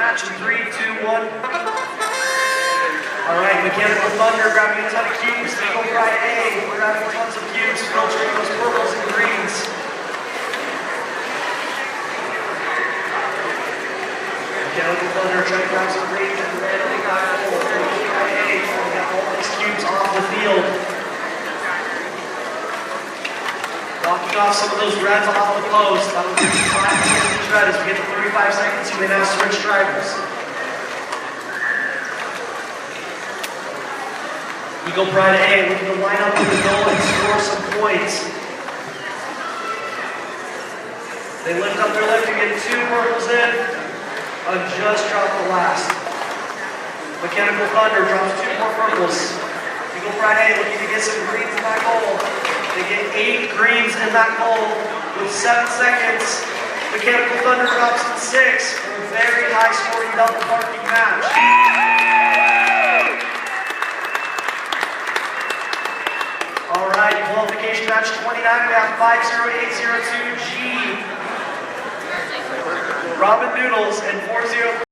match in 3, 2, 1. Alright, Mechanical Thunder grabbing a ton of cubes. Eagle Pride A, we're grabbing tons of cubes, filtering those purples and greens. Mechanical Thunder trying to grab some greens and red and got gold. Eagle Pride A trying to get all these cubes off the field. Knocking off some of those reds off the post. That was 5 each red. As we get to 35 seconds, you may now switch drivers. Eagle Pride A looking to line up with the goal and score some points. They lift up their left to get 2 purples in and just drop the last. Mechanical Thunder drops 2 more purples. Eagle Pride A looking to get some greens in that goal. They get 8 greens in that goal with 7 seconds. Mechanical Thunder drops to 6 for a very high scoring double parking match. Alright, qualification match 29, we have 50802G. Robin Noodles and 40.